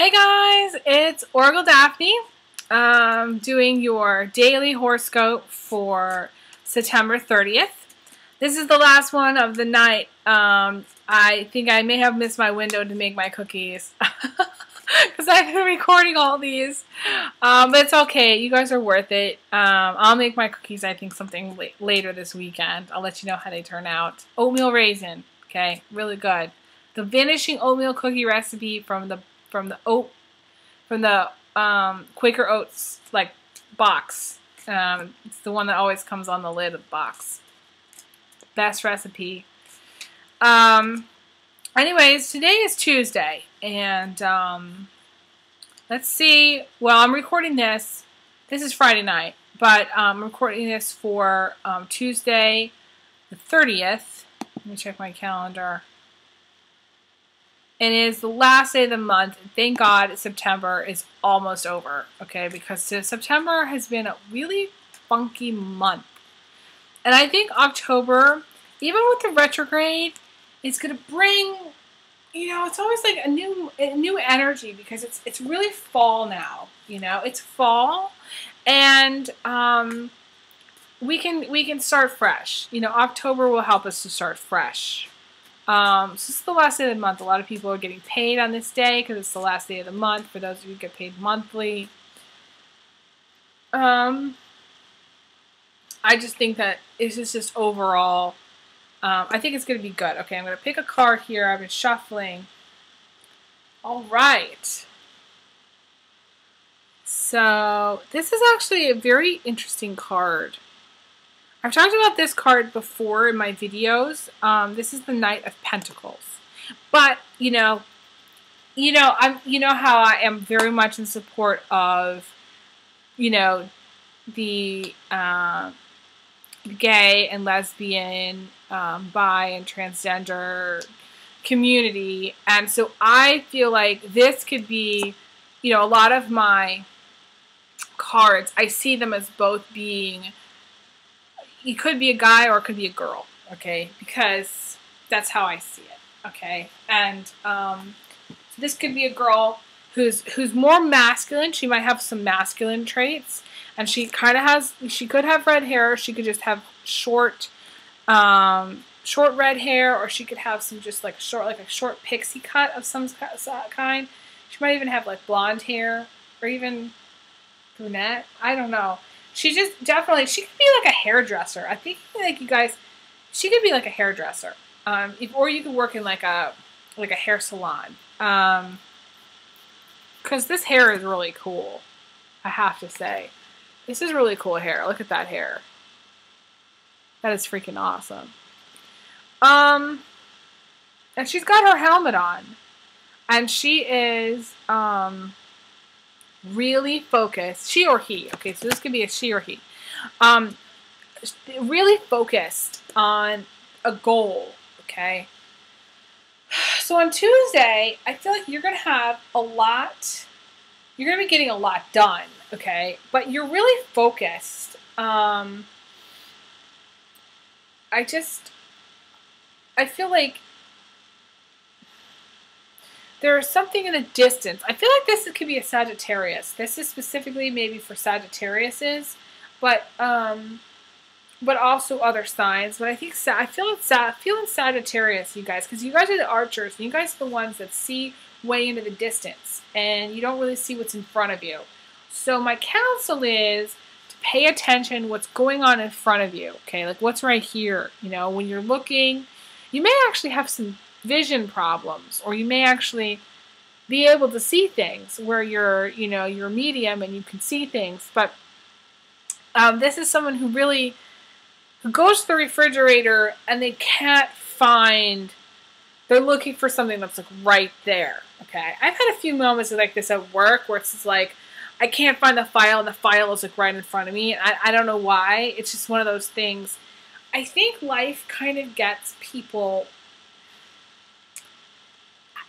Hey guys, it's Oracle Daphne doing your daily horoscope for September 30th. This is the last one of the night. I think I may have missed my window to make my cookies because I've been recording all these. But it's okay. You guys are worth it. I'll make my cookies, I think, something later this weekend. I'll let you know how they turn out. Oatmeal raisin. Okay, really good. The vanishing oatmeal cookie recipe from the Quaker Oats box. It's the one that always comes on the lid of the box. Best recipe. Anyways, today is Tuesday, and let's see. Well, I'm recording this. This is Friday night, but I'm recording this for Tuesday, the 30th. Let me check my calendar. It is the last day of the month. Thank God September is almost over, okay? Because September has been a really funky month. And I think October, even with the retrograde, is going to bring, it's always like a new energy because it's really fall now, It's fall, and we can start fresh. October will help us to start fresh. So this is the last day of the month. A lot of people are getting paid on this day because it's the last day of the month. For those of you who get paid monthly, I just think that this is just overall. I think it's going to be good. Okay, I'm going to pick a card here. I've been shuffling. All right. So this is actually a very interesting card. I've talked about this card before in my videos. This is the Knight of Pentacles, but how I am very much in support of, the gay and lesbian, bi and transgender community, and so I feel like this could be, a lot of my cards. I see them as both being. It could be a guy or it could be a girl, okay? Because that's how I see it, okay? And so this could be a girl who's more masculine. She might have some masculine traits, and she could have red hair. She could just have short red hair, or she could have some just like a short pixie cut of some kind. She might even have like blonde hair or even brunette. I don't know. She just definitely, she could be like a hairdresser. I think like you guys, she could be like a hairdresser. Or you could work in like a hair salon. Because this hair is really cool. I have to say. This is really cool hair. Look at that hair. That is freaking awesome. And she's got her helmet on. And she is, really focused, she or he, okay, so this could be a she or he, really focused on a goal, okay? So on Tuesday, I feel like you're going to have you're going to be getting a lot done, okay? But you're really focused. I feel like there's something in the distance. I feel like this could be a Sagittarius. This is specifically maybe for Sagittariuses, but also other signs. But I think I feel feeling Sagittarius, you guys, because you guys are the archers, and you guys are the ones that see way into the distance, and you don't really see what's in front of you. So my counsel is to pay attention what's going on in front of you. Okay, like what's right here. When you're looking, you may actually have some vision problems, or you may actually be able to see things where you're medium and you can see things. But this is someone who goes to the refrigerator and they can't find. They're looking for something that's like right there. Okay, I've had a few moments like this at work where it's just like I can't find the file and the file is like right in front of me. I don't know why. It's just one of those things. I think life kind of gets people.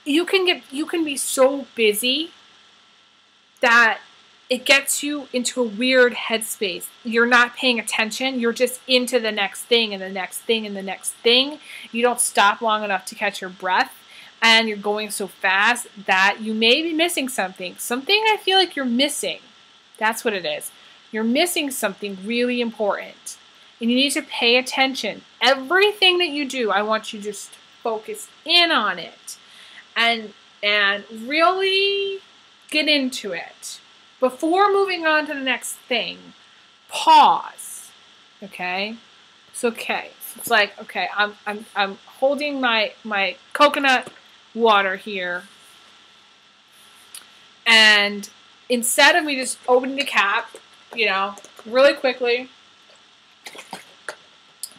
You can be so busy that it gets you into a weird headspace. You're not paying attention. You're just into the next thing and the next thing and the next thing. You don't stop long enough to catch your breath. and you're going so fast that you may be missing something. Something I feel like you're missing. That's what it is. You're missing something really important. And you need to pay attention. Everything that you do, I want you to just focus in on it. And really get into it. Before moving on to the next thing, pause. Okay? It's okay. It's like, okay, I'm holding my coconut water here. And instead of me just opening the cap, you know, really quickly,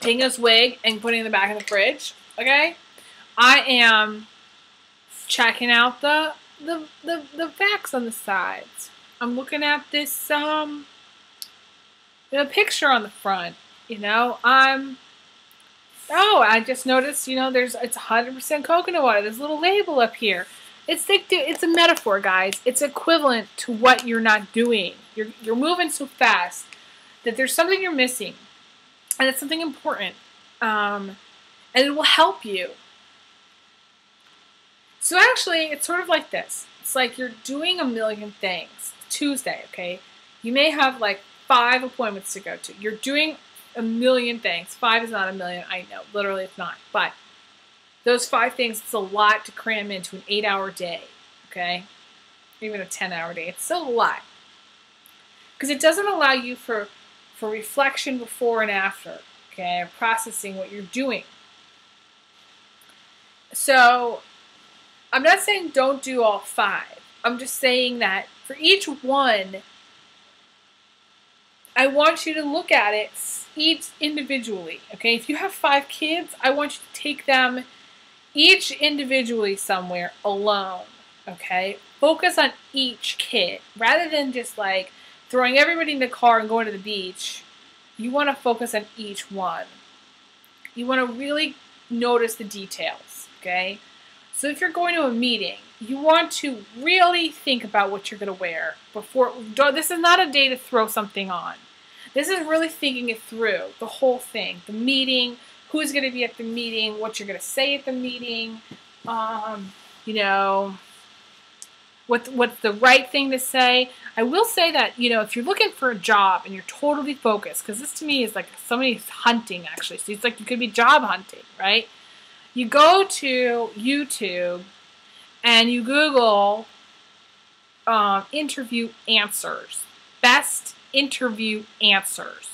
taking this wig and putting it in the back of the fridge, okay? I am checking out the facts on the sides. I'm looking at this picture on the front. You know, I just noticed, you know, it's 100% coconut water. There's a little label up here. It's like, it's a metaphor, guys. It's equivalent to what you're not doing. You're moving so fast that there's something you're missing, and it's something important, and it will help you. So actually, it's sort of like this. It's like you're doing a million things. Tuesday, okay? You may have like 5 appointments to go to. You're doing a million things. 5 is not a million, I know. Literally, it's not. But those 5 things, it's a lot to cram into an 8-hour day, okay? Even a 10-hour day. It's still a lot. Because it doesn't allow you for reflection before and after, okay? Processing what you're doing. So, I'm not saying don't do all 5. I'm just saying that for each one, I want you to look at it each individually, okay? If you have 5 kids, I want you to take them each individually somewhere alone, okay? Focus on each kid. Rather than just like throwing everybody in the car and going to the beach, you want to focus on each one. You want to really notice the details, okay? So if you're going to a meeting, you want to really think about what you're going to wear before. This is not a day to throw something on. This is really thinking it through, the whole thing, the meeting, who's going to be at the meeting, what you're going to say at the meeting, you know, what's the right thing to say. I will say that, you know, if you're looking for a job and you're totally focused, because this to me is like somebody's hunting, actually. So it's like you could be job hunting, right? You go to YouTube and you Google interview answers, best interview answers.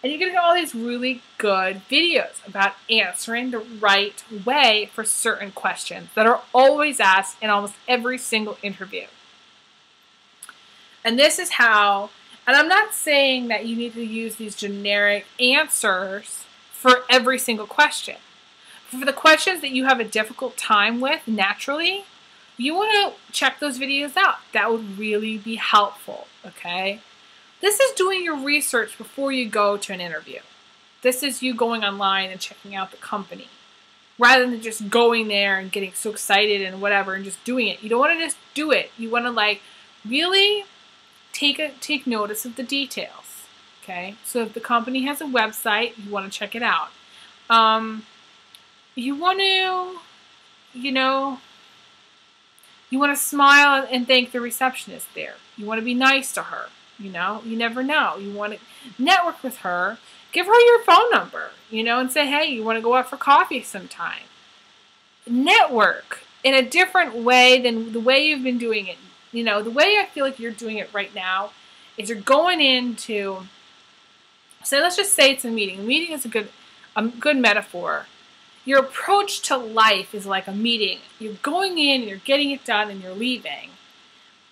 And you're going to get all these really good videos about answering the right way for certain questions that are always asked in almost every single interview. And this is how, and I'm not saying that you need to use these generic answers for every single question. For the questions that you have a difficult time with naturally, you want to check those videos out. That would really be helpful, okay? This is doing your research before you go to an interview. This is you going online and checking out the company, rather than just going there and getting so excited and whatever and just doing it. You don't want to just do it. You want to like really take notice of the details, okay? So if the company has a website, you want to check it out. You want to, you know, you want to smile and thank the receptionist there. You want to be nice to her. You know, you never know. You want to network with her. Give her your phone number, you know, and say, hey, you want to go out for coffee sometime. Network in a different way than the way you've been doing it. You know, the way I feel like you're doing it right now is you're going into, so let's just say it's a meeting. A meeting is a good metaphor. Your approach to life is like a meeting. You're going in, and you're getting it done, and you're leaving.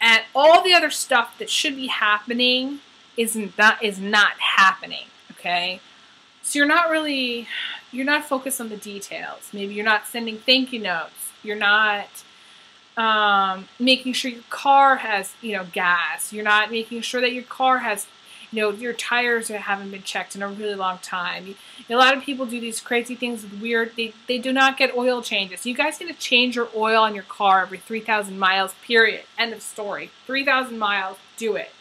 And all the other stuff that should be happening is not happening, okay? So you're not focused on the details. Maybe you're not sending thank you notes. You're not making sure your car has, you know, gas. You're not making sure that your car has, you know, your tires haven't been checked in a really long time. A lot of people do these crazy things with weird, they do not get oil changes. You guys need to change your oil on your car every 3,000 miles, period. End of story. 3,000 miles, do it.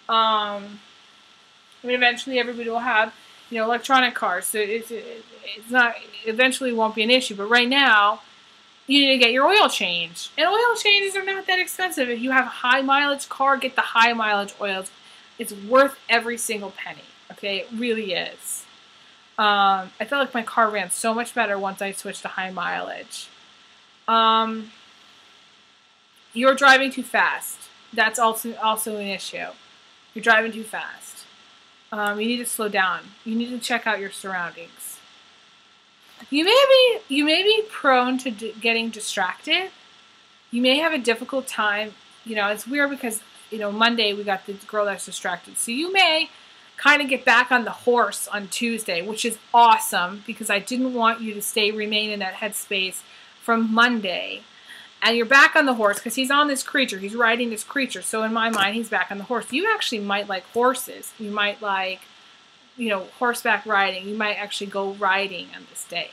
I mean, eventually everybody will have, you know, electronic cars, so it's not, eventually won't be an issue. But right now, you need to get your oil changed. And oil changes are not that expensive. If you have a high mileage car, get the high mileage oils. It's worth every single penny. Okay, it really is. I felt like my car ran so much better once I switched to high mileage. You're driving too fast. That's also an issue. You're driving too fast. You need to slow down. You need to check out your surroundings. You may be prone to getting distracted. You may have a difficult time. You know, it's weird because, you know, Monday we got the girl that's distracted. So you may kind of get back on the horse on Tuesday, which is awesome because I didn't want you to remain in that headspace from Monday. And you're back on the horse because he's on this creature. He's riding this creature. So in my mind, he's back on the horse. You actually might like horses. You might like, you know, horseback riding. You might actually go riding on this day.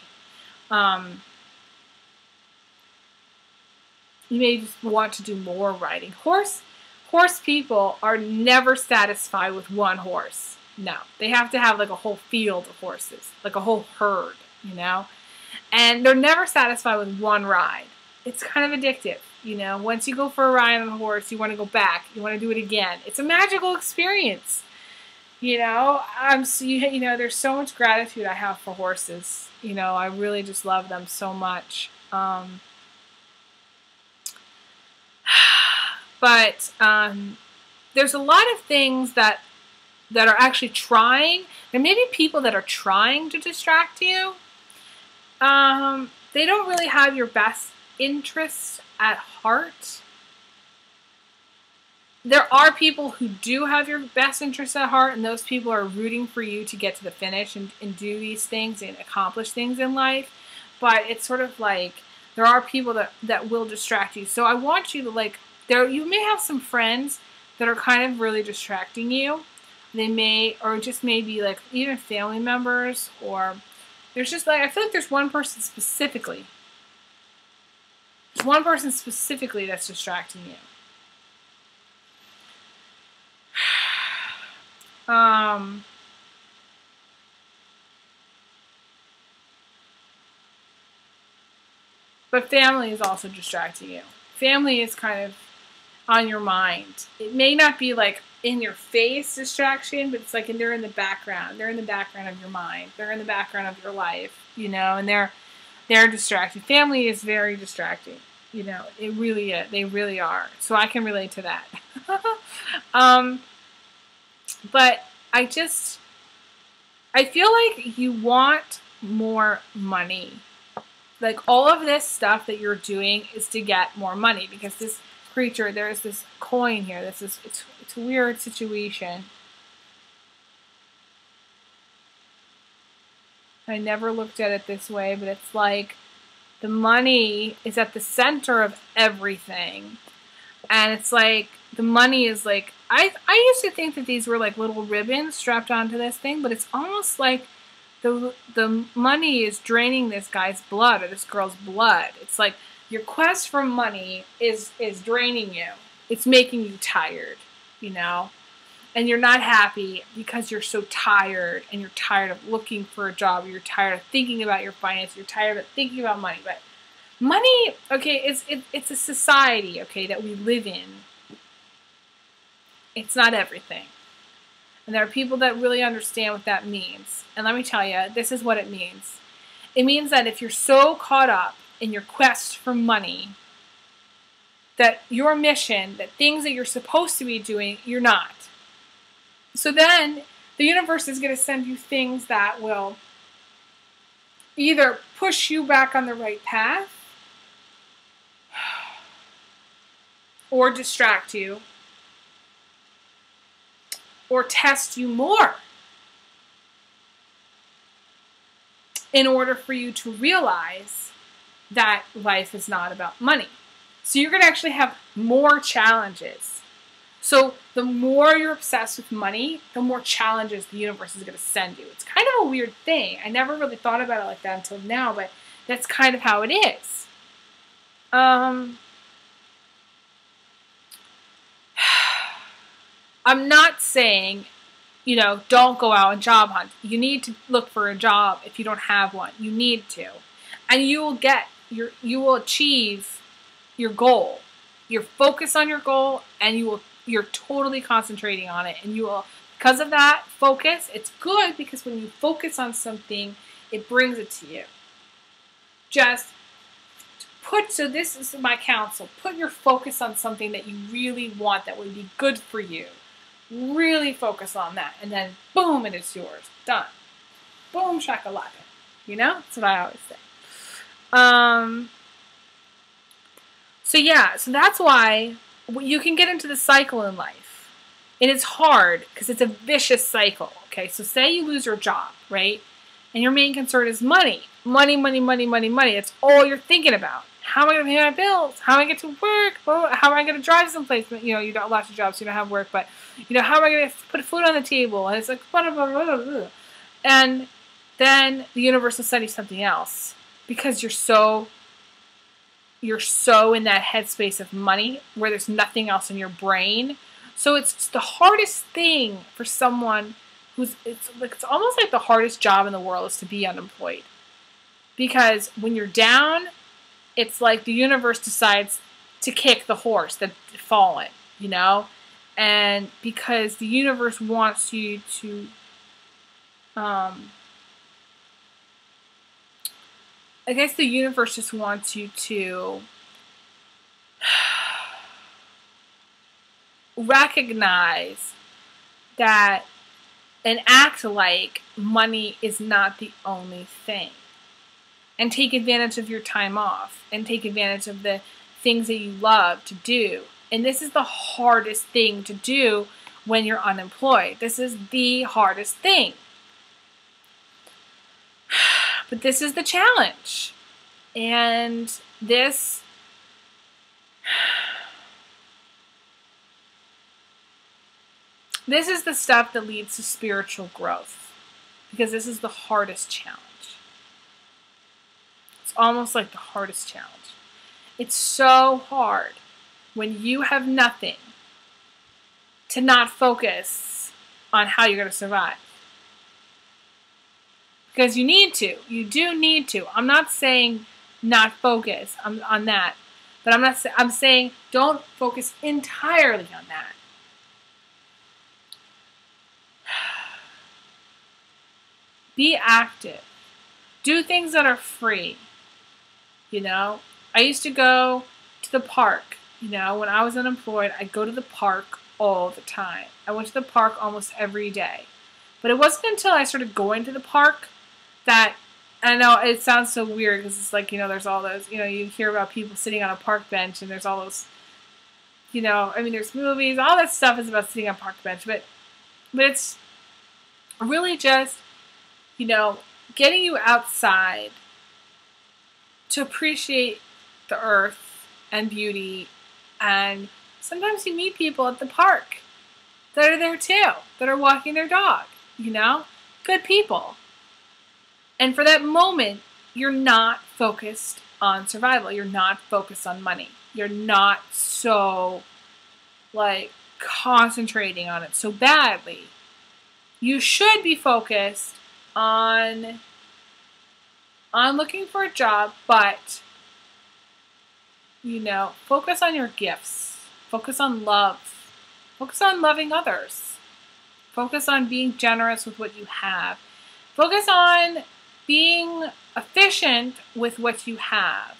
You may just want to do more riding. Horse people are never satisfied with one horse. No, they have to have like a whole field of horses, like a whole herd, you know? And they're never satisfied with one ride. It's kind of addictive, you know? Once you go for a ride on a horse, you want to go back. You want to do it again. It's a magical experience, you know? You know, there's so much gratitude I have for horses. You know, I really just love them so much. But there's a lot of things that are actually trying. There may be people that are trying to distract you. They don't really have your best interests at heart. There are people who do have your best interests at heart, and those people are rooting for you to get to the finish and do these things and accomplish things in life. But it's sort of like there are people that will distract you. So I want you to like, you may have some friends that are kind of really distracting you. They may, or just maybe like even family members, or there's just like, I feel like there's one person specifically. There's one person specifically that's distracting you. But family is also distracting you. Family is kind of on your mind. It may not be like in your face distraction, but it's like they're in the background. They're in the background of your mind. They're in the background of your life, you know, and they're distracting. Family is very distracting, you know. It really is. They really are. So I can relate to that. But I feel like you want more money. Like all of this stuff that you're doing is to get more money because this creature, there's this coin here. It's a weird situation. I never looked at it this way, but it's like the money is at the center of everything. And it's like the money is like, I used to think that these were like little ribbons strapped onto this thing, but it's almost like the money is draining this guy's blood or this girl's blood. It's like your quest for money is draining you. It's making you tired, you know? And you're not happy because you're so tired and you're tired of looking for a job. You're tired of thinking about your finances. You're tired of thinking about money. But money, okay, it's a society, okay, that we live in. It's not everything. And there are people that really understand what that means. And let me tell you, this is what it means. It means that if you're so caught up in your quest for money, that your mission, that things that you're supposed to be doing, you're not. So then the universe is going to send you things that will either push you back on the right path or distract you or test you more in order for you to realize that life is not about money. So you're going to actually have more challenges. So the more you're obsessed with money, the more challenges the universe is going to send you. It's kind of a weird thing. I never really thought about it like that until now, but that's kind of how it is. I'm not saying, you know, don't go out and job hunt. You need to look for a job if you don't have one. You need to. And you will get you will achieve your goal. You're focused on your goal, and you're totally concentrating on it, and you will, because of that focus, it's good because when you focus on something, it brings it to you. So this is my counsel. Put your focus on something that you really want, that would be good for you. Really focus on that, and then boom, and it's yours. Done. Boom, shakalaka. You know? That's what I always say. So that's why you can get into the cycle in life. And it's hard because it's a vicious cycle. Okay, so say you lose your job, right? And your main concern is money. Money, money, money, money, money. That's all you're thinking about. How am I going to pay my bills? How am I going to get to work? How am I going to drive someplace? You know, you don't have lots of jobs, so you don't have work, but, you know, how am I going to put food on the table? And it's like, blah, blah, blah, blah, blah. And then the universe will send you something else because you're so in that headspace of money where there's nothing else in your brain. So it's the hardest thing for someone it's almost like the hardest job in the world is to be unemployed. Because when you're down, it's like the universe decides to kick the horse that's fallen, you know? And because the universe wants you to I guess the universe just wants you to recognize that and act like money is not the only thing. And take advantage of your time off. And take advantage of the things that you love to do. And this is the hardest thing to do when you're unemployed. This is the hardest thing. But this is the challenge. And this is the stuff that leads to spiritual growth. Because this is the hardest challenge. It's almost like the hardest challenge. It's so hard when you have nothing to not focus on how you're going to survive. Because you need to. You do need to. I'm not saying not focus on that. But I'm saying don't focus entirely on that. Be active. Do things that are free. You know, I used to go to the park. You know, when I was unemployed, I'd go to the park all the time. I went to the park almost every day. But it wasn't until I started going to the park that, I know it sounds so weird because it's like, you know, there's all those, you know, you hear about people sitting on a park bench and there's all those, you know, I mean, there's movies, all that stuff is about sitting on a park bench. But it's really just, you know, getting you outside to appreciate the earth and beauty. And sometimes you meet people at the park that are there too, that are walking their dog, you know, good people. And for that moment, you're not focused on survival. You're not focused on money. You're not so, like, concentrating on it so badly. You should be focused on looking for a job, but, you know, focus on your gifts. Focus on love. Focus on loving others. Focus on being generous with what you have. Focus on being efficient with what you have.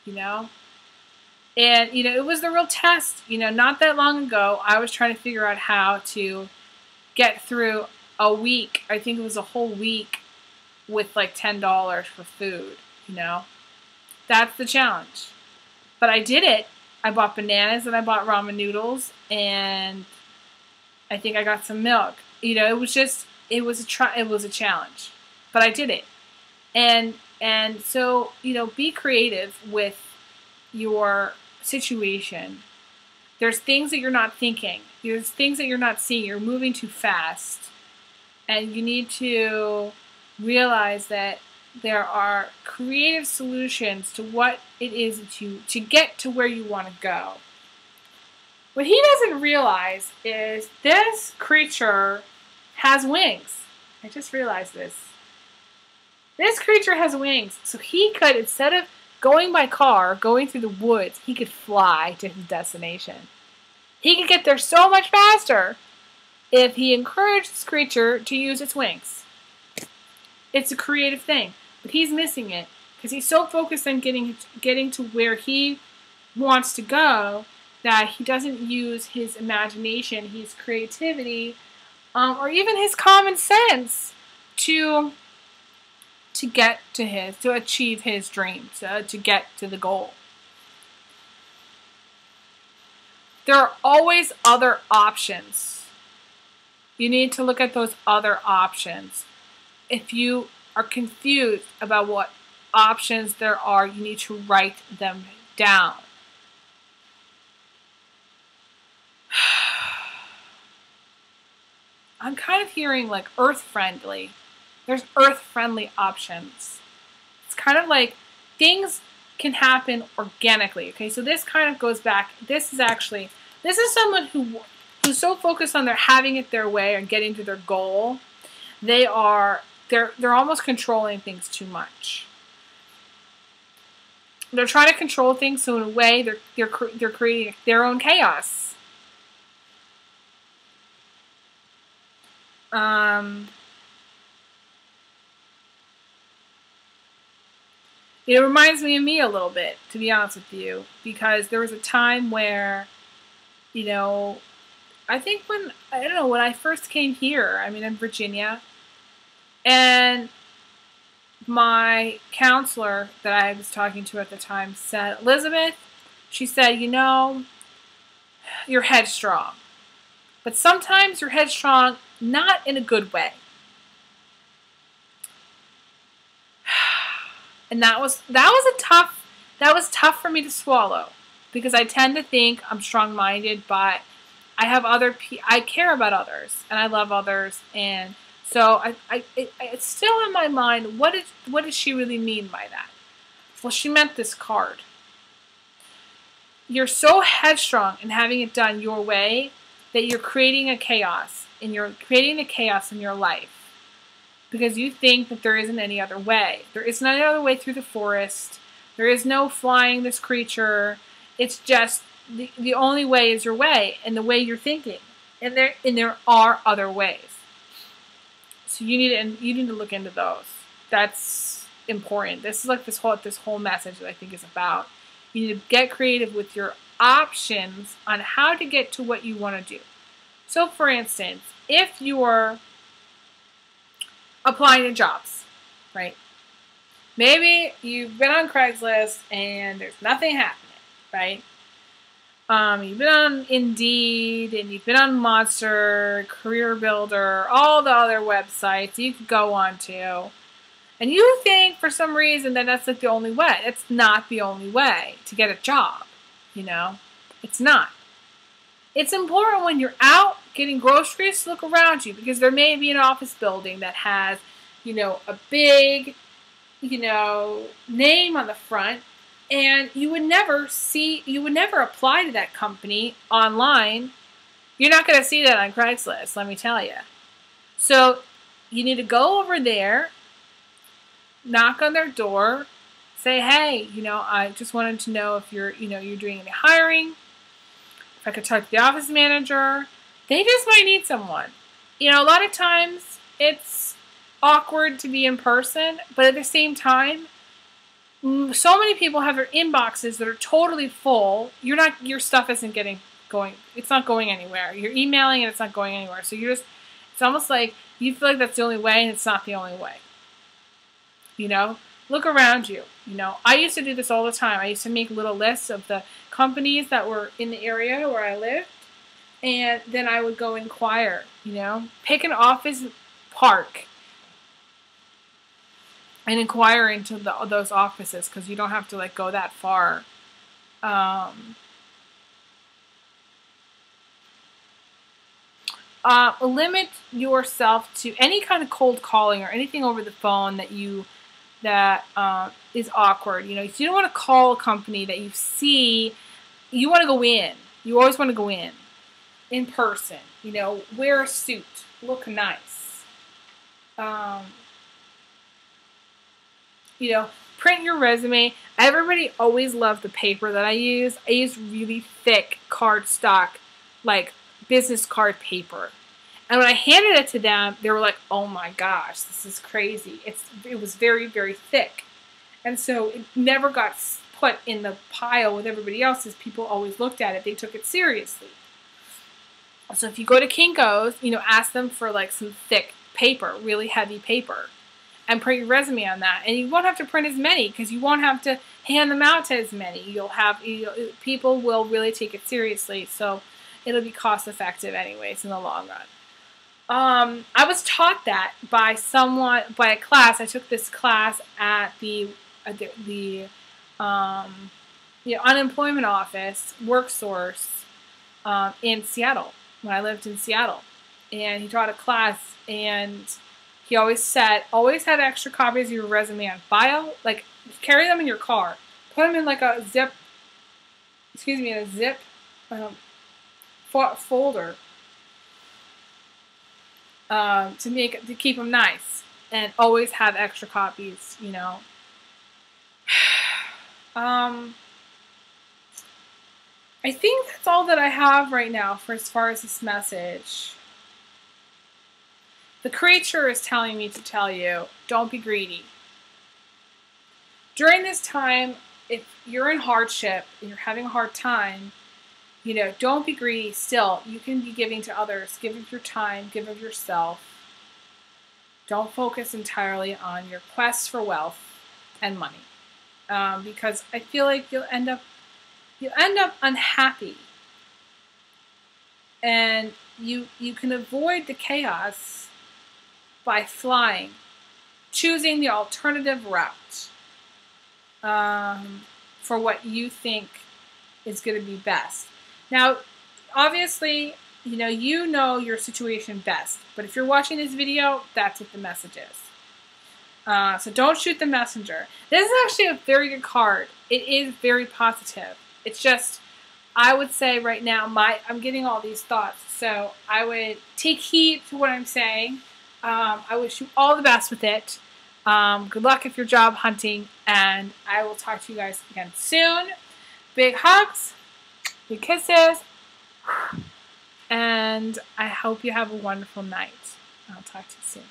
You know? And, you know, it was the real test. You know, not that long ago, I was trying to figure out how to get through a week. I think it was a whole week with like $10 for food, you know? That's the challenge. But I did it. I bought bananas and I bought ramen noodles and I think I got some milk. You know, it was a challenge. But I did it. And so, you know, be creative with your situation. There's things that you're not thinking. There's things that you're not seeing. You're moving too fast. And you need to realize that there are creative solutions to what it is to get to where you want to go. What he doesn't realize is this creature has wings. I just realized this. This creature has wings, so he could, instead of going by car, going through the woods, he could fly to his destination. He could get there so much faster if he encouraged this creature to use its wings. It's a creative thing, but he's missing it because he's so focused on getting to where he wants to go that he doesn't use his imagination, his creativity, or even his common sense to achieve his dreams, to get to the goal. There are always other options. You need to look at those other options. If you are confused about what options there are, you need to write them down. I'm kind of hearing like earth-friendly. There's earth-friendly options. It's kind of like things can happen organically. Okay, so this kind of goes back. This is someone who's so focused on having it their way or getting to their goal. They're almost controlling things too much. They're trying to control things, so in a way they're creating their own chaos. It reminds me of me a little bit, to be honest with you, because there was a time where, I think when I first came here, in Virginia, and my counselor that I was talking to at the time said, Elizabeth, she said, you're headstrong, but sometimes you're headstrong not in a good way. And that was tough for me to swallow, because I tend to think I'm strong-minded, but I have I care about others and I love others, and so it's still in my mind. What does she really mean by that? Well, she meant this card. You're so headstrong in having it done your way that you're creating a chaos, and you're creating a chaos in your life. Because you think that there isn't any other way. There isn't any other way through the forest. There is no flying this creature. It's just the only way is your way, and the way you're thinking. And there are other ways. So you need to look into those. That's important. This is like this whole message that I think is about. You need to get creative with your options on how to get to what you want to do. So, for instance, if you're applying to jobs, right? Maybe you've been on Craigslist and there's nothing happening, right? You've been on Indeed and you've been on Monster, Career Builder, all the other websites you could go on to, and you think for some reason that that's like the only way. It's not the only way to get a job, It's not. It's important when you're out getting groceries to look around you, because there may be an office building that has, a big, name on the front, and you would never apply to that company online. You're not going to see that on Craigslist, let me tell you. So you need to go over there, knock on their door, say, hey, I just wanted to know if you're doing any hiring. If I could talk to the office manager. They just might need someone. A lot of times it's awkward to be in person, but at the same time, so many people have their inboxes that are totally full. Your stuff isn't going. It's not going anywhere. You're emailing and it's not going anywhere. So it's almost like you feel like that's the only way, and it's not the only way. Look around you. I used to do this all the time. I used to make little lists of the companies that were in the area where I lived, and then I would go inquire. Pick an office park and inquire into those offices, because you don't have to go that far. Limit yourself to any kind of cold calling or anything over the phone that is awkward. You don't want to call a company that you see. You want to go in. You always want to go in person. Wear a suit, look nice. You know, print your resume. Everybody always loved the paper that I use. I use really thick cardstock, like business card paper. And when I handed it to them, they were like, "Oh my gosh, this is crazy." It was very, very thick. And so it never got put in the pile with everybody else's. People always looked at it. They took it seriously. So if you go to Kinko's, you know, ask them for like some thick paper, really heavy paper, and print your resume on that. And you won't have to print as many because you won't have to hand them out to as many. People will really take it seriously. So it'll be cost effective anyways in the long run. I was taught that by a class. I took this class at the unemployment office, WorkSource, in Seattle, when I lived in Seattle. And he taught a class, and he always said, always have extra copies of your resume on file. Like, carry them in your car. Put them in like a zip folder. To keep them nice, and always have extra copies, you know. I think that's all that I have right now for as far as this message. The creature is telling me to tell you, don't be greedy. During this time, if you're in hardship and you're having a hard time, you know, don't be greedy still. You can be giving to others. Give of your time. Give of yourself. Don't focus entirely on your quest for wealth and money. Because I feel like you'll end up unhappy. And you can avoid the chaos by flying. Choosing the alternative route. For what you think is going to be best. Now, obviously, you know your situation best. But if you're watching this video, that's what the message is. So don't shoot the messenger. This is actually a very good card. It is very positive. It's just, I would say right now, I'm getting all these thoughts. So I would take heed to what I'm saying. I wish you all the best with it. Good luck if you're job hunting. And I will talk to you guys again soon. Big hugs. Big kisses, and I hope you have a wonderful night. I'll talk to you soon.